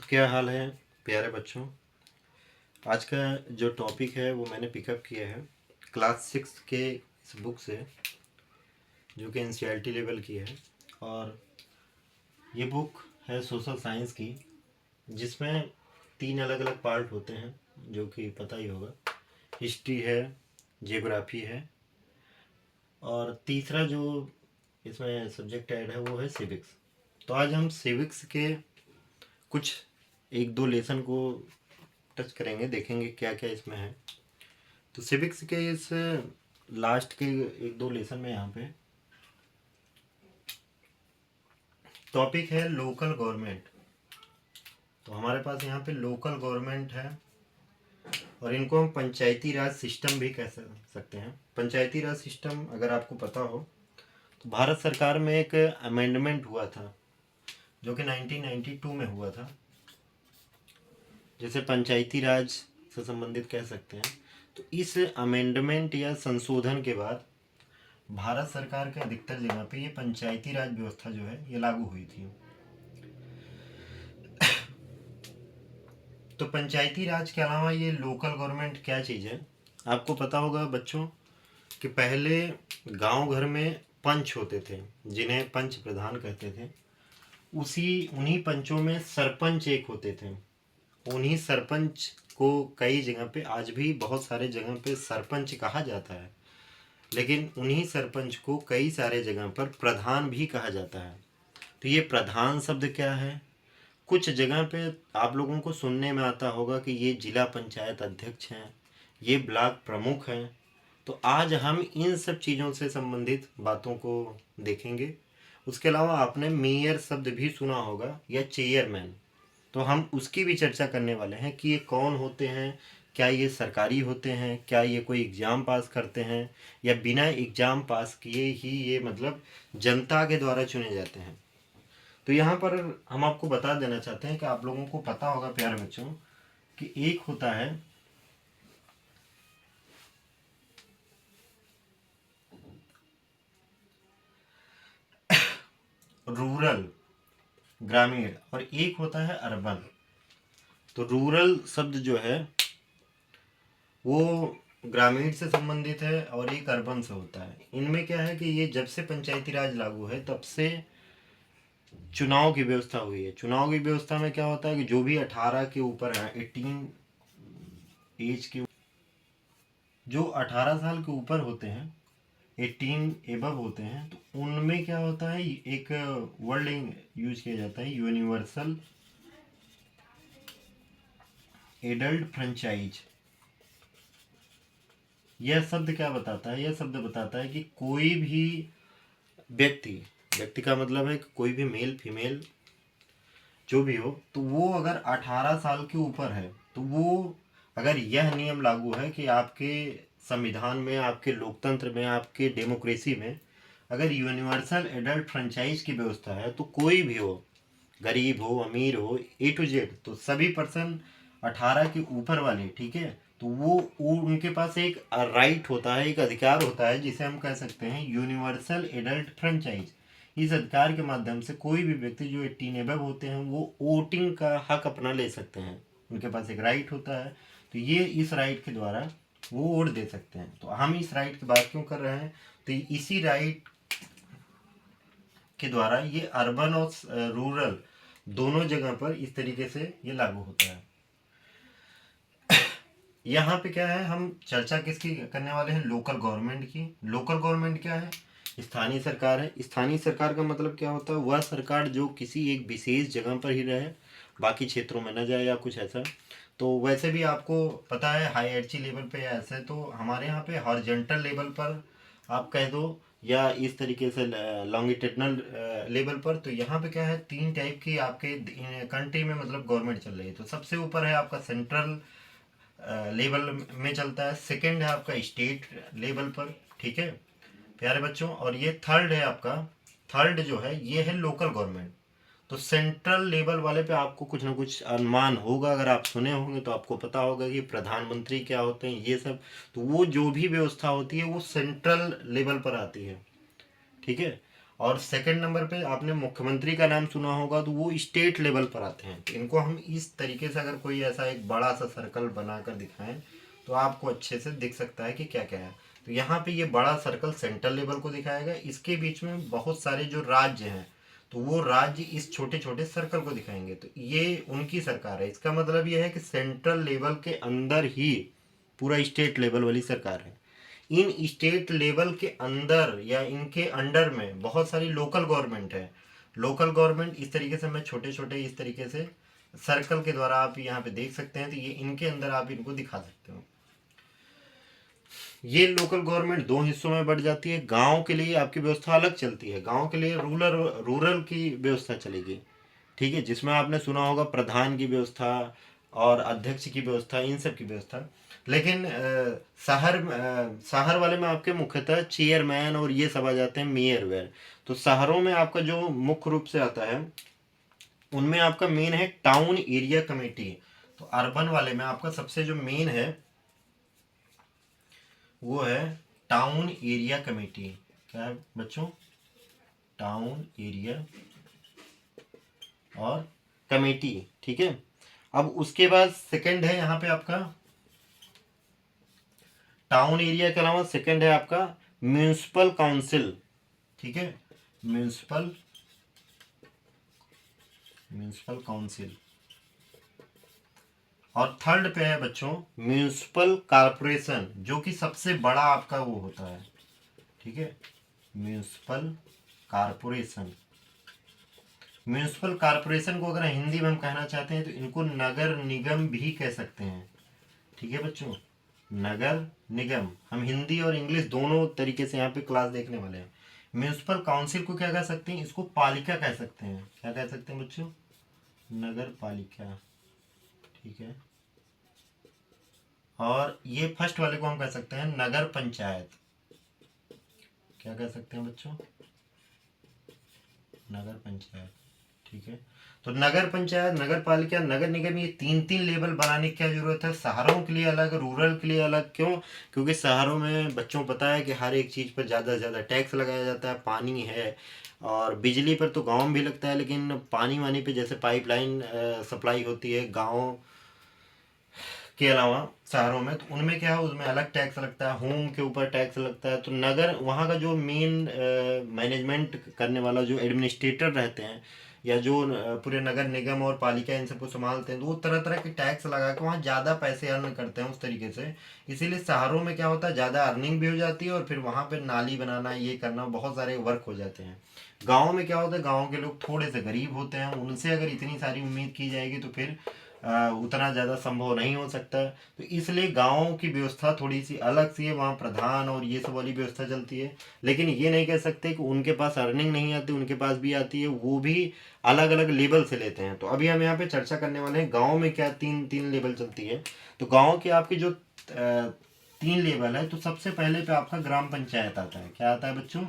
क्या हाल है प्यारे बच्चों। आज का जो टॉपिक है वो मैंने पिकअप किया है क्लास 6 के इस बुक से, जो कि एनसीईआरटी लेवल की है। और ये बुक है सोशल साइंस की, जिसमें 3 अलग अलग पार्ट होते हैं, जो कि पता ही होगा। हिस्ट्री है, जियोग्राफी है, और तीसरा जो इसमें सब्जेक्ट ऐड है वो है सिविक्स। तो आज हम सिविक्स के कुछ 1-2 लेसन को टच करेंगे, देखेंगे क्या क्या इसमें है। तो सिविक्स के इस लास्ट के 1-2 लेसन में यहाँ पे टॉपिक है लोकल गवर्नमेंट। तो हमारे पास यहाँ पे लोकल गवर्नमेंट है, और इनको हम पंचायती राज सिस्टम भी कह सकते हैं। पंचायती राज सिस्टम अगर आपको पता हो तो भारत सरकार में एक अमेंडमेंट हुआ था, जो कि 1992 में हुआ था, जैसे पंचायती राज से संबंधित कह सकते हैं। तो इस अमेंडमेंट या संशोधन के बाद भारत सरकार के अधिकतर जगह पे ये पंचायती राज व्यवस्था जो है ये लागू हुई थी। तो पंचायती राज के अलावा ये लोकल गवर्नमेंट क्या चीज़ है, आपको पता होगा बच्चों कि पहले गांव घर में पंच होते थे, जिन्हें पंच प्रधान कहते थे। उन्हीं पंचों में सरपंच एक होते थे। उन्हीं सरपंच को कई जगह पे आज भी बहुत सारे जगह पे सरपंच कहा जाता है, लेकिन उन्हीं सरपंच को कई सारे जगह पर प्रधान भी कहा जाता है। तो ये प्रधान शब्द क्या है, कुछ जगह पे आप लोगों को सुनने में आता होगा कि ये जिला पंचायत अध्यक्ष हैं, ये ब्लॉक प्रमुख हैं। तो आज हम इन सब चीज़ों से संबंधित बातों को देखेंगे। उसके अलावा आपने मेयर शब्द भी सुना होगा, या चेयरमैन। तो हम उसकी भी चर्चा करने वाले हैं कि ये कौन होते हैं, क्या ये सरकारी होते हैं, क्या ये कोई एग्ज़ाम पास करते हैं, या बिना एग्ज़ाम पास किए ही ये मतलब जनता के द्वारा चुने जाते हैं। तो यहाँ पर हम आपको बता देना चाहते हैं कि आप लोगों को पता होगा प्यारे बच्चों कि एक होता है रूरल, ग्रामीण, और एक होता है अर्बन। तो रूरल शब्द जो है वो ग्रामीण से संबंधित है, और एक अर्बन से होता है। इनमें क्या है कि ये जब से पंचायती राज लागू है तब से चुनाव की व्यवस्था हुई है। चुनाव की व्यवस्था में क्या होता है कि जो भी 18 के ऊपर है, 18 एज के, जो 18 साल के ऊपर होते हैं, 18 एबव होते हैं, तो उनमें क्या होता है, एक वर्ड यूज किया जाता है, यूनिवर्सल एडल्ट फ्रेंचाइज। यह शब्द क्या बताता है, यह शब्द बताता है कि कोई भी व्यक्ति, व्यक्ति का मतलब है कि कोई भी मेल फीमेल जो भी हो, तो वो अगर 18 साल के ऊपर है, तो वो, अगर यह नियम लागू है कि आपके संविधान में, आपके लोकतंत्र में, आपके डेमोक्रेसी में अगर यूनिवर्सल एडल्ट फ्रेंचाइज की व्यवस्था है, तो कोई भी हो, गरीब हो, अमीर हो, ए टू जेड, तो सभी पर्सन 18 के ऊपर वाले, ठीक है, तो वो उनके पास एक राइट होता है, एक अधिकार होता है, जिसे हम कह सकते हैं यूनिवर्सल एडल्ट फ्रेंचाइज। इस अधिकार के माध्यम से कोई भी व्यक्ति जो 18 एबव होते हैं वो वोटिंग का हक अपना ले सकते हैं। उनके पास एक राइट होता है, तो ये इस राइट के द्वारा वो वोट दे सकते हैं। तो हम इस राइट की बात क्यों कर रहे हैं, तो इसी राइट के द्वारा ये अर्बन और रूरल दोनों जगह पर इस तरीके से ये लागू होता है। यहाँ पे क्या है, हम चर्चा किसकी करने वाले हैं, लोकल गवर्नमेंट की। लोकल गवर्नमेंट क्या है, स्थानीय सरकार है। स्थानीय सरकार का मतलब क्या होता है, वह सरकार जो किसी एक विशेष जगह पर ही रहे, बाकी क्षेत्रों में न जाए या कुछ ऐसा। तो वैसे भी आपको पता है हायरची लेवल पे ऐसे, तो हमारे यहाँ पे हॉरिजॉन्टल लेवल पर आप कह दो, या इस तरीके से लॉन्गिट्यूडनल लेवल पर। तो यहाँ पे क्या है, 3 टाइप की आपके कंट्री में मतलब गवर्नमेंट चल रही है। तो सबसे ऊपर है आपका सेंट्रल लेवल में चलता है, सेकंड है आपका स्टेट लेवल पर, ठीक है प्यारे बच्चों, और ये थर्ड है आपका, थर्ड जो है ये है लोकल गवर्नमेंट। तो सेंट्रल लेवल वाले पे आपको कुछ ना कुछ अनुमान होगा, अगर आप सुने होंगे तो आपको पता होगा कि प्रधानमंत्री क्या होते हैं, ये सब। तो वो जो भी व्यवस्था होती है वो सेंट्रल लेवल पर आती है, ठीक है। और सेकंड नंबर पे आपने मुख्यमंत्री का नाम सुना होगा, तो वो स्टेट लेवल पर आते हैं। तो इनको हम इस तरीके से अगर कोई ऐसा एक बड़ा सा सर्कल बनाकर दिखाएं तो आपको अच्छे से दिख सकता है कि क्या क्या है। तो यहाँ पे ये बड़ा सर्कल सेंट्रल लेवल को दिखाएगा, इसके बीच में बहुत सारे जो राज्य हैं तो वो राज्य इस छोटे छोटे सर्कल को दिखाएंगे, तो ये उनकी सरकार है। इसका मतलब ये है कि सेंट्रल लेवल के अंदर ही पूरा स्टेट लेवल वाली सरकार है। इन स्टेट लेवल के अंदर या इनके अंडर में बहुत सारी लोकल गवर्नमेंट है। लोकल गवर्नमेंट इस तरीके से मैं छोटे छोटे इस तरीके से सर्कल के द्वारा आप यहाँ पे देख सकते हैं, तो ये इनके अंदर आप इनको दिखा सकते हो। ये लोकल गवर्नमेंट दो हिस्सों में बढ़ जाती है। गांव के लिए आपकी व्यवस्था अलग चलती है, गांव के लिए रूरल रूरल की व्यवस्था चलेगी, ठीक है, जिसमें आपने सुना होगा प्रधान की व्यवस्था और अध्यक्ष की व्यवस्था, इन सब की व्यवस्था। लेकिन शहर वाले में आपके मुख्यतः चेयरमैन और ये सब आ जाते हैं, मेयर वेयर। तो शहरों में आपका जो मुख्य रूप से आता है उनमें आपका मेन है टाउन एरिया कमेटी। तो अर्बन वाले में आपका सबसे जो मेन है वो है टाउन एरिया कमेटी। क्या है बच्चों? टाउन एरिया और कमेटी, ठीक है। अब उसके बाद सेकंड है यहाँ पे आपका टाउन एरिया के अलावा सेकंड है आपका म्यूनिसिपल काउंसिल, ठीक है, म्यूनिसिपल काउंसिल। और थर्ड पे है बच्चों म्यूनिसिपल कॉरपोरेशन, जो कि सबसे बड़ा आपका वो होता है, ठीक है, म्यूनिसिपल कॉरपोरेशन। म्यूनिसिपल कॉरपोरेशन को अगर हिंदी में हम कहना चाहते हैं तो इनको नगर निगम भी कह सकते हैं, ठीक है बच्चों, नगर निगम। हम हिंदी और इंग्लिश दोनों तरीके से यहाँ पे क्लास देखने वाले हैं। म्यूनिसिपल काउंसिल को क्या कह सकते हैं? इसको पालिका कह सकते हैं। क्या कह सकते हैं बच्चों? नगर पालिका, ठीक है। और ये फर्स्ट वाले को हम कह सकते हैं नगर पंचायत। क्या कह सकते हैं बच्चों? नगर पंचायत, ठीक है। तो नगर पंचायत, नगर पालिका, नगर निगम, ये तीन तीन लेवल बनाने की क्या जरूरत है? शहरों के लिए अलग, रूरल के लिए अलग। क्यों? क्योंकि शहरों में बच्चों को पता है कि हर एक चीज़ पर ज़्यादा से ज़्यादा टैक्स लगाया जाता है। पानी है और बिजली पर तो गाँव में भी लगता है, लेकिन पानी वानी पे जैसे पाइपलाइन सप्लाई होती है गाँव के अलावा शहरों में, तो उनमें क्या है, उसमें अलग टैक्स लगता है, होम के ऊपर टैक्स लगता है। तो नगर वहाँ का जो मेन मैनेजमेंट करने वाला जो एडमिनिस्ट्रेटर रहते हैं या जो पूरे नगर निगम और पालिका इन सबको संभालते हैं, तो वो तरह तरह के टैक्स लगा के वहाँ ज़्यादा पैसे अर्न करते हैं उस तरीके से। इसीलिए शहरों में क्या होता है, ज़्यादा अर्निंग भी हो जाती है और फिर वहाँ पर नाली बनाना, ये करना, बहुत सारे वर्क हो जाते हैं। गाँव में क्या होता है, गाँव के लोग थोड़े से गरीब होते हैं, उनसे अगर इतनी सारी उम्मीद की जाएगी तो फिर उतना ज़्यादा संभव नहीं हो सकता। तो इसलिए गाँव की व्यवस्था थोड़ी सी अलग सी है, वहाँ प्रधान और ये सब वाली व्यवस्था चलती है। लेकिन ये नहीं कह सकते कि उनके पास अर्निंग नहीं आती, उनके पास भी आती है, वो भी अलग अलग लेवल से लेते हैं। तो अभी हम यहाँ पे चर्चा करने वाले हैं गाँव में क्या तीन तीन लेवल चलती है। तो गाँव की आपकी जो तीन लेवल है, तो सबसे पहले पे आपका ग्राम पंचायत आता है। क्या आता है बच्चों?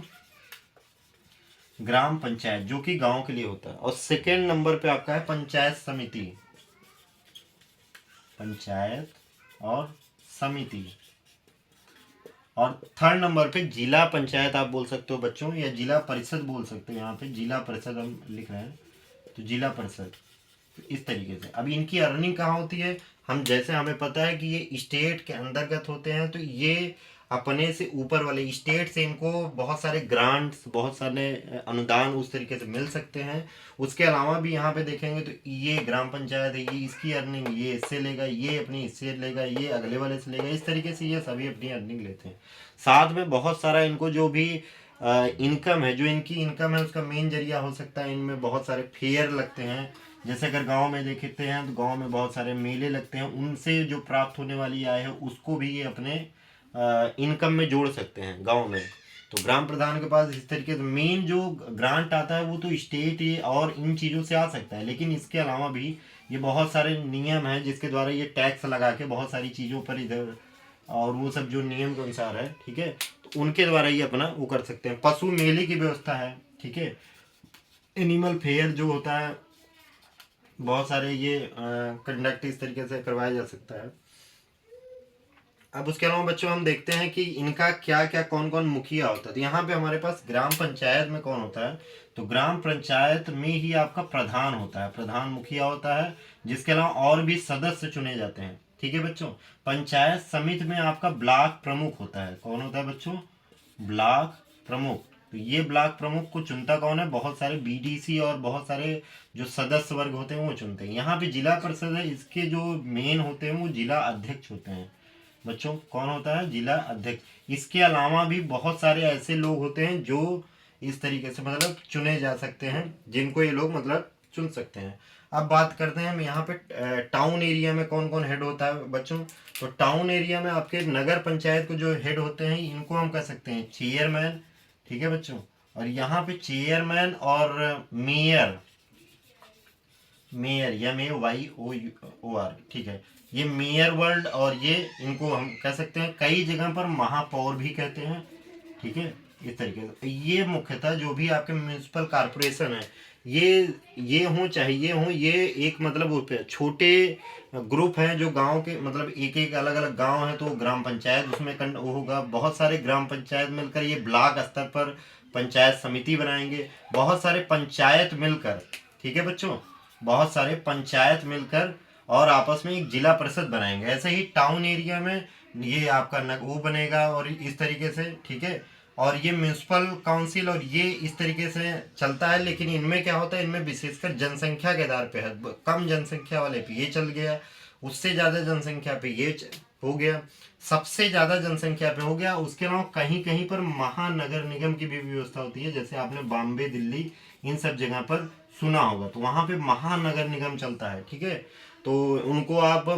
ग्राम पंचायत, जो कि गांव के लिए होता है। और सेकेंड नंबर पे आपका है पंचायत समिति, पंचायत और समिति। और थर्ड नंबर पे जिला पंचायत आप बोल सकते हो बच्चों, या जिला परिषद बोल सकते हो। यहाँ पे जिला परिषद हम लिख रहे हैं, तो जिला परिषद। तो इस तरीके से अब इनकी अर्निंग कहाँ होती है? हम जैसे हमें पता है कि ये स्टेट के अंतर्गत होते हैं, तो ये अपने से ऊपर वाले स्टेट से इनको बहुत सारे ग्रांट्स, बहुत सारे अनुदान उस तरीके से मिल सकते हैं। उसके अलावा भी यहाँ पे देखेंगे तो ये ग्राम पंचायत है, ये इसकी अर्निंग ये इससे लेगा, ये अपनी इससे लेगा, ये अगले वाले से लेगा, इस तरीके से ये सभी अपनी अर्निंग लेते हैं। साथ में बहुत सारा इनको जो भी इनकम है, जो इनकी इनकम है उसका मेन जरिया हो सकता है, इनमें बहुत सारे फेयर लगते हैं। जैसे अगर गांव में देखते हैं तो गांव में बहुत सारे मेले लगते हैं, उनसे जो प्राप्त होने वाली आय है उसको भी ये अपने इनकम में जोड़ सकते हैं गांव में। तो ग्राम प्रधान के पास इस तरीके से मेन जो ग्रांट आता है वो तो स्टेट और इन चीज़ों से आ सकता है, लेकिन इसके अलावा भी ये बहुत सारे नियम हैं जिसके द्वारा ये टैक्स लगा के बहुत सारी चीज़ों पर इधर, और वो सब जो नियम के अनुसार है, ठीक है, तो उनके द्वारा ये अपना वो कर सकते हैं। पशु मेले की व्यवस्था है, ठीक है, एनिमल फेयर जो होता है, बहुत सारे ये कंडक्ट इस तरीके से करवाया जा सकता है। अब उसके अलावा बच्चों हम देखते हैं कि इनका क्या क्या कौन कौन मुखिया होता है। तो यहाँ पे हमारे पास ग्राम पंचायत में कौन होता है, तो ग्राम पंचायत में ही आपका प्रधान होता है, प्रधान मुखिया होता है, जिसके अलावा और भी सदस्य चुने जाते हैं। ठीक है बच्चों। पंचायत समिति में आपका ब्लॉक प्रमुख होता है। कौन होता है बच्चों, ब्लॉक प्रमुख। तो ये ब्लॉक प्रमुख को चुनता कौन है, बहुत सारे बीडीसी और बहुत सारे जो सदस्य वर्ग होते हैं वो चुनते हैं। यहाँ पे जिला परिषद है, इसके जो मेन होते हैं वो जिला अध्यक्ष होते हैं बच्चों। कौन होता है, जिला अध्यक्ष। इसके अलावा भी बहुत सारे ऐसे लोग होते हैं जो इस तरीके से मतलब चुने जा सकते हैं, जिनको ये लोग मतलब चुन सकते हैं। अब बात करते हैं हम यहाँ पे टाउन एरिया में कौन कौन हेड होता है बच्चों। तो टाउन एरिया में आपके नगर पंचायत को जो हेड होते हैं इनको हम कह सकते हैं चेयरमैन। ठीक है बच्चों। और यहाँ पे चेयरमैन और मेयर, मेयर या मे वाई ओ ओ आर, ठीक है, ये मेयर वर्ल्ड, और ये इनको हम कह सकते हैं कई जगह पर महापौर भी कहते हैं। ठीक है, इस तरीके से। तो ये मुख्यतः जो भी आपके म्यूनिसिपल कॉरपोरेशन है, ये हों चाहे ये हों, ये एक मतलब वो छोटे ग्रुप हैं जो गांव के मतलब एक एक अलग अलग गांव है, तो ग्राम पंचायत उसमें वो होगा। बहुत सारे ग्राम पंचायत मिलकर ये ब्लॉक स्तर पर पंचायत समिति बनाएंगे। बहुत सारे पंचायत मिलकर, ठीक है बच्चों, बहुत सारे पंचायत मिलकर और आपस में एक जिला परिषद बनाएंगे। ऐसे ही टाउन एरिया में ये आपका वो बनेगा और इस तरीके से। ठीक है। और ये म्यूनिसिपल काउंसिल और ये इस तरीके से चलता है। लेकिन इनमें क्या होता है, इनमें विशेषकर जनसंख्या के आधार पे है। कम जनसंख्या वाले पे ये चल गया, उससे ज़्यादा जनसंख्या पे ये हो गया, सबसे ज़्यादा जनसंख्या पे हो गया। उसके अलावा कहीं कहीं पर महानगर निगम की भी व्यवस्था होती है, जैसे आपने बॉम्बे, दिल्ली, इन सब जगह पर सुना होगा, तो वहाँ पे महानगर निगम चलता है। ठीक है। तो उनको आप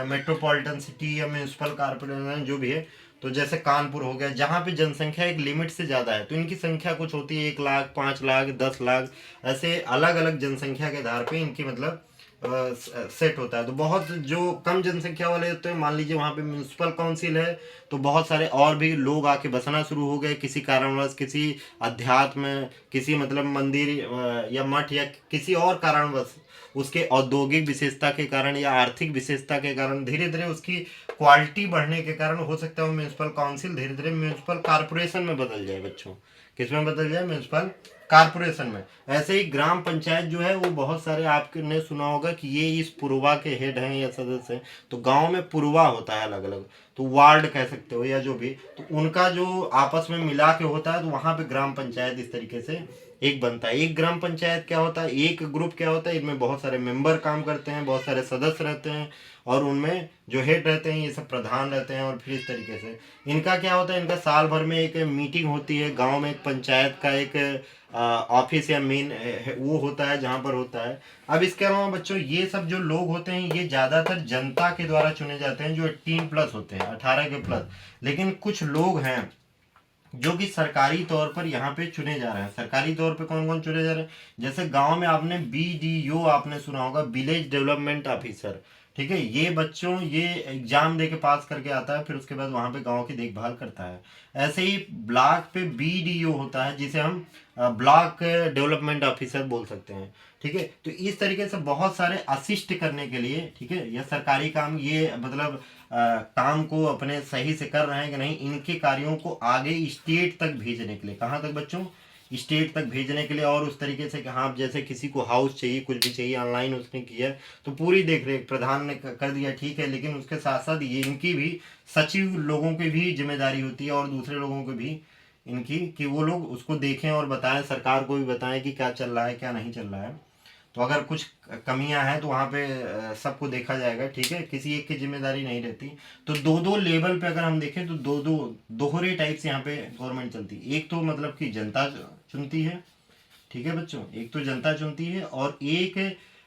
मेट्रोपॉलिटन सिटी या म्यूनिसिपल कॉर्पोरेशन जो भी है, तो जैसे कानपुर हो गया, जहाँ पे जनसंख्या एक लिमिट से ज़्यादा है, तो इनकी संख्या कुछ होती है 1 लाख, 5 लाख, 10 लाख, ऐसे अलग अलग जनसंख्या के आधार पे इनकी मतलब सेट होता है। तो बहुत जो कम जनसंख्या वाले होते हैं, मान लीजिए वहाँ पे म्यूनिसिपल काउंसिल है, तो बहुत सारे और भी लोग आके बसना शुरू हो गए किसी कारणवश, किसी अध्यात्म, किसी मतलब मंदिर या मठ या किसी और कारणवश, उसके औद्योगिक विशेषता के कारण या आर्थिक विशेषता के कारण, धीरे धीरे उसकी क्वालिटी बढ़ने के कारण हो सकता है वो म्यूनिसिपल काउंसिल धीरे धीरे म्यूनिसिपल कॉर्पोरेशन में बदल जाए बच्चों। किसमें बदल जाए, म्यूनिसिपल कॉर्पोरेशन में। ऐसे ही ग्राम पंचायत जो है वो बहुत सारे आपने सुना होगा कि ये इस पुरवा के हेड हैं या सदस्य हैं। तो गांव में पुरवा होता है अलग अलग, तो वार्ड कह सकते हो या जो भी, तो उनका जो आपस में मिला के होता है, तो वहां पे ग्राम पंचायत इस तरीके से एक बनता है। एक ग्राम पंचायत क्या होता है, एक ग्रुप क्या होता है, इनमें बहुत सारे मेंबर काम करते हैं, बहुत सारे सदस्य रहते हैं, और उनमें जो हेड रहते हैं ये सब प्रधान रहते हैं। और फिर इस तरीके से इनका क्या होता है, इनका साल भर में एक मीटिंग होती है गांव में, एक पंचायत का एक ऑफिस या मेन वो होता है जहाँ पर होता है। अब इसके अलावा बच्चों ये सब जो लोग होते हैं ये ज़्यादातर जनता के द्वारा चुने जाते हैं, जो 18+ होते हैं, 18 के प्लस। लेकिन कुछ लोग हैं जो कि सरकारी तौर पर यहाँ पे चुने जा रहे हैं। सरकारी तौर पे कौन कौन चुने जा रहे हैं, जैसे गांव में आपने BDO आपने सुना होगा, विलेज डेवलपमेंट ऑफिसर। ठीक है, ये बच्चों ये एग्जाम दे के पास करके आता है, फिर उसके बाद वहाँ पे गांव की देखभाल करता है। ऐसे ही ब्लॉक पे BDO होता है, जिसे हम ब्लॉक डेवलपमेंट ऑफिसर बोल सकते हैं। ठीक है, तो इस तरीके से बहुत सारे असिस्ट करने के लिए, ठीक है, यह सरकारी काम ये मतलब काम को अपने सही से कर रहे हैं कि नहीं, इनके कार्यों को आगे स्टेट तक भेजने के लिए, कहाँ तक बच्चों, स्टेट तक भेजने के लिए। और उस तरीके से कि हाँ जैसे किसी को हाउस चाहिए, कुछ भी चाहिए, ऑनलाइन उसने किया तो पूरी देख रेख प्रधान ने कर दिया, ठीक है। लेकिन उसके साथ साथ ये इनकी भी सचिव लोगों की भी जिम्मेदारी होती है, और दूसरे लोगों की भी इनकी, कि वो लोग उसको देखें और बताएं, सरकार को भी बताएं कि क्या चल रहा है क्या नहीं चल रहा है। तो अगर कुछ कमियां हैं तो वहाँ पे सबको देखा जाएगा। ठीक है, किसी एक की जिम्मेदारी नहीं रहती। तो दो दो लेवल पे अगर हम देखें तो दो दो दोहरे टाइप से यहाँ पे गवर्नमेंट चलती है। एक तो मतलब कि जनता चुनती है, ठीक है बच्चों, एक तो जनता चुनती है, और एक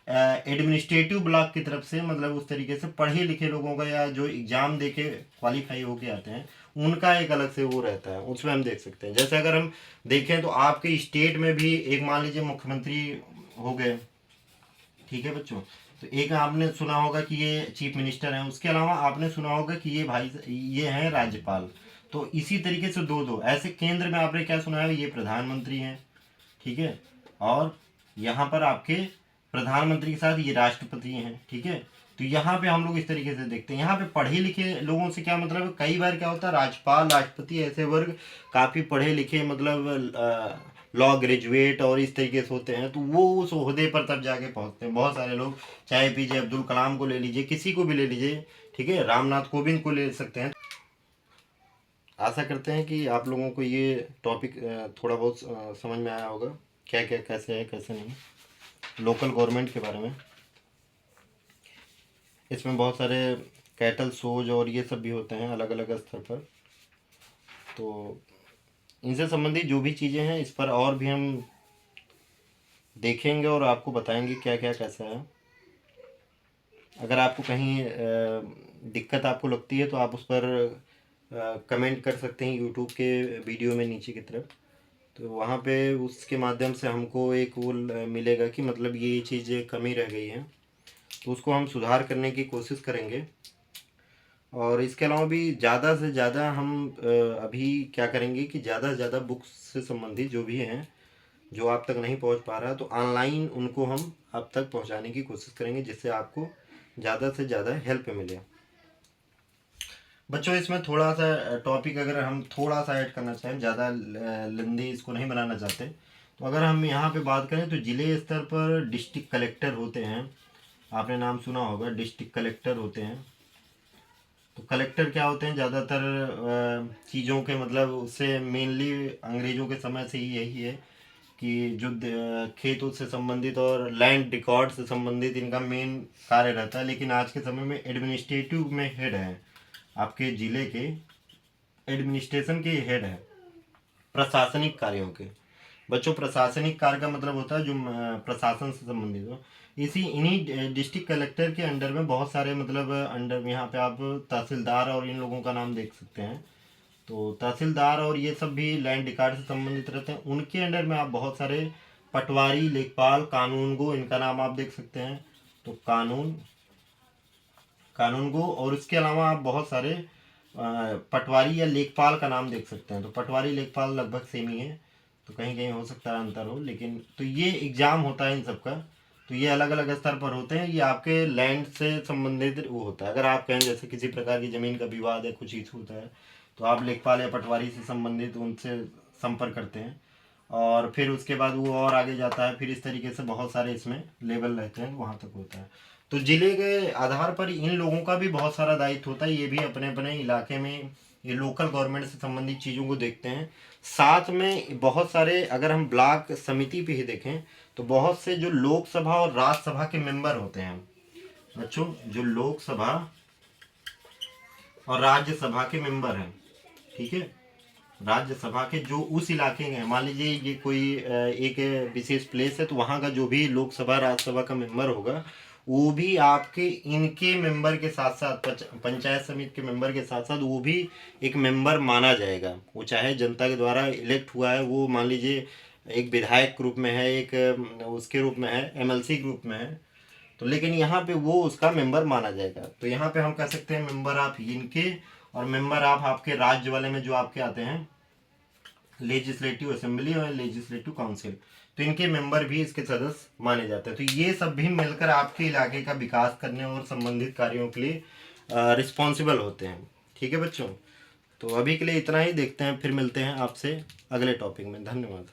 एडमिनिस्ट्रेटिव ब्लॉक की तरफ से, मतलब उस तरीके से पढ़े लिखे लोगों का या जो एग्जाम दे के क्वालिफाई होके आते हैं उनका एक अलग से वो रहता है, उसमें हम देख सकते हैं। जैसे अगर हम देखें तो आपके स्टेट में भी एक मान लीजिए मुख्यमंत्री हो गए, ठीक है बच्चों, तो एक आपने सुना होगा कि ये चीफ मिनिस्टर हैं, उसके अलावा आपने सुना होगा कि ये भाई ये हैं राज्यपाल। तो इसी तरीके से दो दो ऐसे केंद्र में आपने क्या सुना है, ये प्रधानमंत्री हैं, ठीक है। और यहाँ पर आपके प्रधानमंत्री के साथ ये राष्ट्रपति हैं, ठीक है। तो यहाँ पे हम लोग इस तरीके से देखते हैं। यहाँ पे पढ़े लिखे लोगों से क्या मतलब है, कई बार क्या होता है राज्यपाल राष्ट्रपति ऐसे वर्ग काफ़ी पढ़े लिखे मतलब लॉ ग्रेजुएट और इस तरीके से होते हैं, तो वो उस ओहदे पर तब जाके पहुंचते हैं। बहुत सारे लोग, चाहे पीजे अब्दुल कलाम को ले लीजिए, किसी को भी ले लीजिए, ठीक है, रामनाथ कोविंद को ले सकते हैं। आशा करते हैं कि आप लोगों को ये टॉपिक थोड़ा बहुत समझ में आया होगा, क्या क्या कैसे है कैसे नहीं। लोकल गवर्नमेंट के बारे में इसमें बहुत सारे कैटल शोज और ये सब भी होते हैं अलग अलग स्तर पर। तो इनसे संबंधित जो भी चीज़ें हैं इस पर और भी हम देखेंगे और आपको बताएंगे क्या क्या कैसा है। अगर आपको कहीं दिक्कत आपको लगती है तो आप उस पर कमेंट कर सकते हैं यूट्यूब के वीडियो में नीचे की तरफ। तो वहाँ पे उसके माध्यम से हमको एक वो मिलेगा कि मतलब ये चीज़ें कमी रह गई हैं, तो उसको हम सुधार करने की कोशिश करेंगे। और इसके अलावा भी ज़्यादा से ज़्यादा हम अभी क्या करेंगे कि ज़्यादा से ज़्यादा बुक्स से संबंधित जो भी हैं जो आप तक नहीं पहुंच पा रहा है, तो ऑनलाइन उनको हम आप तक पहुंचाने की कोशिश करेंगे, जिससे आपको ज़्यादा से ज़्यादा हेल्प मिले। बच्चों इसमें थोड़ा सा टॉपिक अगर हम थोड़ा सा ऐड करना चाहें, ज़्यादा लंबी इसको नहीं बनाना चाहते, तो अगर हम यहाँ पे बात करें तो ज़िले स्तर पर डिस्ट्रिक्ट कलेक्टर होते हैं। आपने नाम सुना होगा, डिस्ट्रिक्ट कलेक्टर होते हैं। तो कलेक्टर क्या होते हैं, ज़्यादातर चीज़ों के मतलब उससे मेनली अंग्रेज़ों के समय से ही यही है कि जो खेतों से संबंधित और लैंड रिकॉर्ड से संबंधित इनका मेन कार्य रहता है। लेकिन आज के समय में एडमिनिस्ट्रेटिव में हेड है, आपके ज़िले के एडमिनिस्ट्रेशन के हेड है, प्रशासनिक कार्यों के। बच्चों प्रशासनिक कार्य का मतलब होता है जो प्रशासन से संबंधित हो। इसी इन्हीं डिस्ट्रिक्ट कलेक्टर के अंडर में बहुत सारे मतलब अंडर यहाँ पे आप तहसीलदार और इन लोगों का नाम देख सकते हैं। तो तहसीलदार और ये सब भी लैंड रिकॉर्ड से संबंधित रहते हैं। उनके अंडर में आप बहुत सारे पटवारी, लेखपाल, कानूनगो, इनका नाम आप देख सकते हैं। तो कानूनगो और इसके अलावा आप बहुत सारे पटवारी या लेखपाल का नाम देख सकते हैं। तो पटवारी लेखपाल लगभग सेम ही है, तो कहीं कहीं हो सकता है अंतर हो, लेकिन तो ये एग्ज़ाम होता है इन सब का। तो ये अलग अलग स्तर पर होते हैं, ये आपके लैंड से संबंधित वो होता है। अगर आप कहें जैसे किसी प्रकार की ज़मीन का विवाद है, कुछ इशू होता है, तो आप लेखपाल या पटवारी से संबंधित उनसे संपर्क करते हैं, और फिर उसके बाद वो और आगे जाता है। फिर इस तरीके से बहुत सारे इसमें लेवल रहते हैं, वहाँ तक होता है। तो जिले के आधार पर इन लोगों का भी बहुत सारा दायित्व होता है। ये भी अपने अपने इलाके में ये लोकल गवर्नमेंट से संबंधित चीज़ों को देखते हैं। साथ में बहुत सारे, अगर हम ब्लॉक समिति पे ही देखें तो बहुत से जो लोकसभा और राज्यसभा के मेंबर होते हैं बच्चों, जो लोकसभा और राज्यसभा के मेंबर हैं, ठीक है, राज्यसभा के जो उस इलाके के हैं, मान लीजिए ये कोई एक विशेष प्लेस है, तो वहाँ का जो भी लोकसभा राज्यसभा का मेंबर होगा वो भी आपके इनके मेंबर के साथ साथ पंचायत समिति के मेंबर के साथ साथ वो भी एक मेंबर माना जाएगा। वो चाहे जनता के द्वारा इलेक्ट हुआ है, वो मान लीजिए एक विधायक के रूप में है, एक उसके रूप में है, एमएलसी के रूप में है, तो लेकिन यहाँ पे वो उसका मेंबर माना जाएगा। तो यहाँ पे हम कह सकते हैं मेंबर ऑफ इनके और मेंबर ऑफ आपके राज्य वाले में जो आपके आते हैं लेजिस्लेटिव असेंबली और लेजिस्लेटिव काउंसिल, तो इनके मेंबर भी इसके सदस्य माने जाते हैं। तो ये सब भी मिलकर आपके इलाके का विकास करने और संबंधित कार्यों के लिए रिस्पॉन्सिबल होते हैं। ठीक है बच्चों, तो अभी के लिए इतना ही, देखते हैं फिर मिलते हैं आपसे अगले टॉपिक में। धन्यवाद।